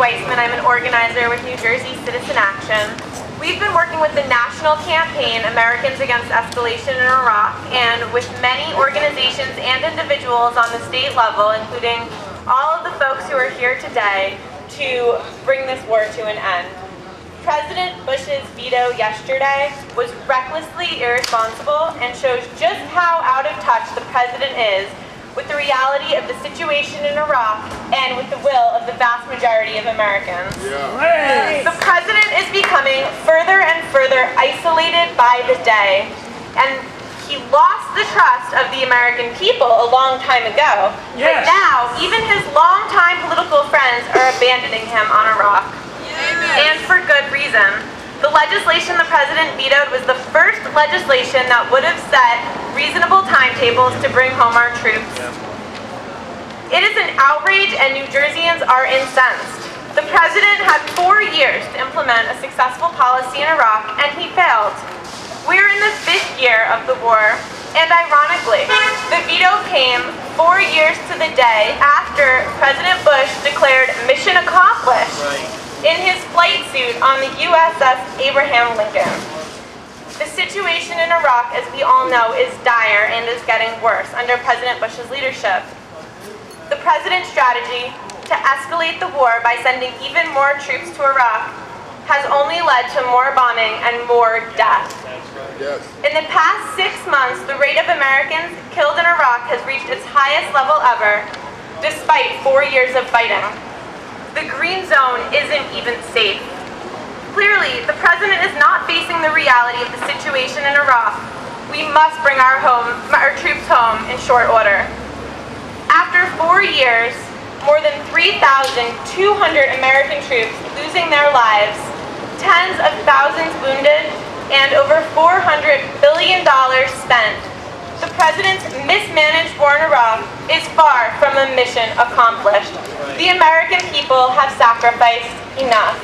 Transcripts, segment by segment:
Weisman. I'm an organizer with New Jersey Citizen Action. We've been working with the national campaign, Americans Against Escalation in Iraq, and with many organizations and individuals on the state level, including all of the folks who are here today, to bring this war to an end. President Bush's veto yesterday was recklessly irresponsible and shows just how out of touch the president is with the reality of the situation in Iraq and with the will of the vast majority of Americans. Yeah. The president is becoming further and further isolated by the day, and he lost the trust of the American people a long time ago. Yes. But now, even his longtime political friends are abandoning him on Iraq. And for good reason. The legislation the president vetoed was the first legislation that would have set reasonable timetables to bring home our troops. It is an outrage and New Jerseyans are incensed. The president had 4 years to implement a successful policy in Iraq and he failed. We're in the 5th year of the war, and ironically, the veto came 4 years to the day after President Bush declared mission accomplished in his flight suit on the USS Abraham Lincoln. The situation in Iraq, as we all know, is dire and is getting worse under President Bush's leadership. The president's strategy to escalate the war by sending even more troops to Iraq has only led to more bombing and more death. Yes. In the past 6 months, the rate of Americans killed in Iraq has reached its highest level ever, despite 4 years of fighting. The green zone isn't even safe. Clearly, the president is not facing the reality of the situation in Iraq. We must bring our troops home in short order. After 4 years, more than 3,200 American troops losing their lives, tens of thousands wounded, and over $400 billion spent, the president's mismanaged war in Iraq is far from a mission accomplished. The American people have sacrificed enough.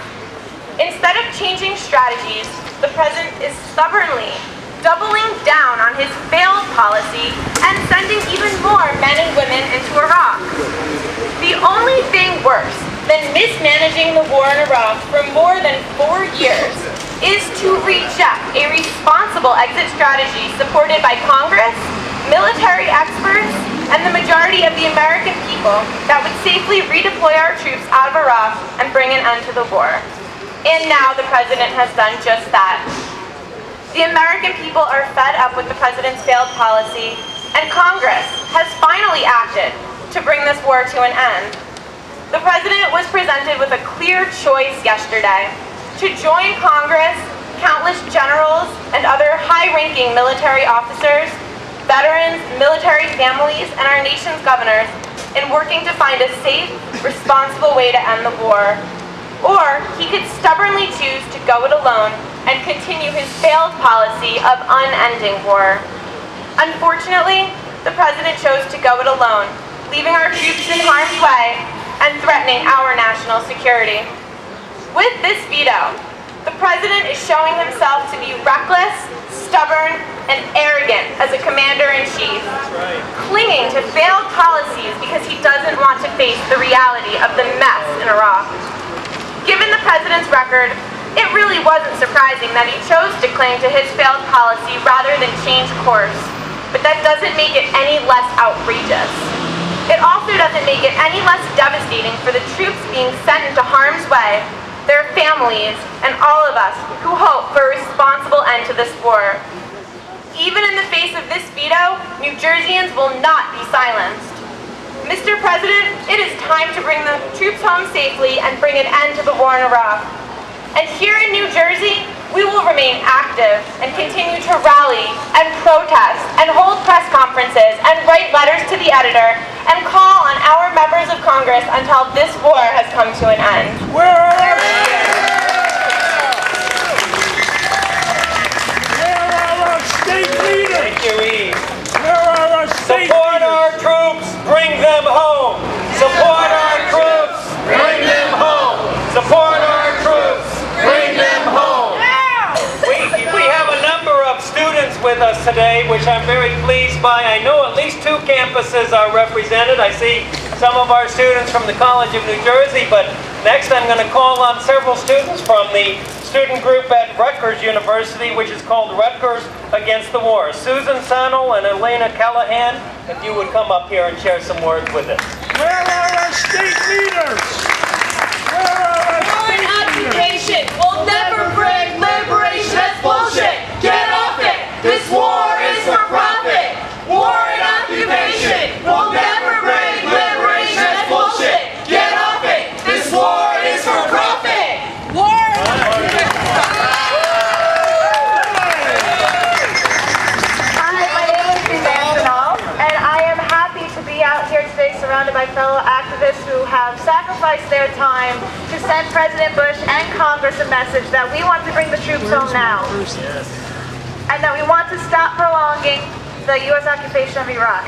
Instead of changing strategies, the president is stubbornly doubling down on his failed policy and sending even more men and women into Iraq. The only thing worse than mismanaging the war in Iraq for more than 4 years is to reject a responsible exit strategy supported by Congress, military experts, and the majority of the American people that would safely redeploy our troops out of Iraq and bring an end to the war. And now the president has done just that. The American people are fed up with the president's failed policy, and Congress has finally acted to bring this war to an end. The president was presented with a clear choice yesterday: to join Congress, countless generals, and other high-ranking military officers, veterans, military families, and our nation's governors in working to find a safe, responsible way to end the war. Or he could stubbornly choose to go it alone and continue his failed policy of unending war. Unfortunately, the president chose to go it alone, leaving our troops in harm's way and threatening our national security. With this veto, the president is showing himself to be reckless, stubborn, and arrogant as a commander-in-chief, clinging to failed policies because he doesn't want to face the reality of the mess in Iraq. Given the president's record, it really wasn't surprising that he chose to cling to his failed policy rather than change course, but that doesn't make it any less outrageous. It also doesn't make it any less devastating for the troops being sent into harm's way, their families, and all of us who hope for a responsible end to this war. Even in the face of this veto, New Jerseyans will not be silenced. Mr. President, it is time to bring the troops home safely and bring an end to the war in Iraq. And here in New Jersey, we will remain active and continue to rally and protest and hold press conferences and write letters to the editor and call on our members of Congress until this war has come to an end. Where are our state leaders? Thank you, Eve. Where are our state Support leaders? our troops, bring them home. Support our troops, bring them home. Support our troops, bring them home. We have a number of students with us today, which I'm very pleased by. I know at least 2 campuses are represented. I see some of our students from the College of New Jersey, but Next, I'm going to call on several students from the student group at Rutgers University, which is called Rutgers Against the War. Suzan, Sanal, and Elena Callahan, if you would come up here and share some words with us. Where are our state leaders? Where are our Foreign state leaders? occupation will never bring liberation. That's bullshit. Get off it. This war is for profit. War and occupation will never bring liberation. That's bullshit. Get off it. This war is for profit. War and occupation. Hi, my name is Suzan, and I am happy to be out here today surrounded by fellow activists who have sacrificed their time to send President Bush and Congress a message that we want to bring the troops home now, and that we want to stop prolonging the U.S. occupation of Iraq.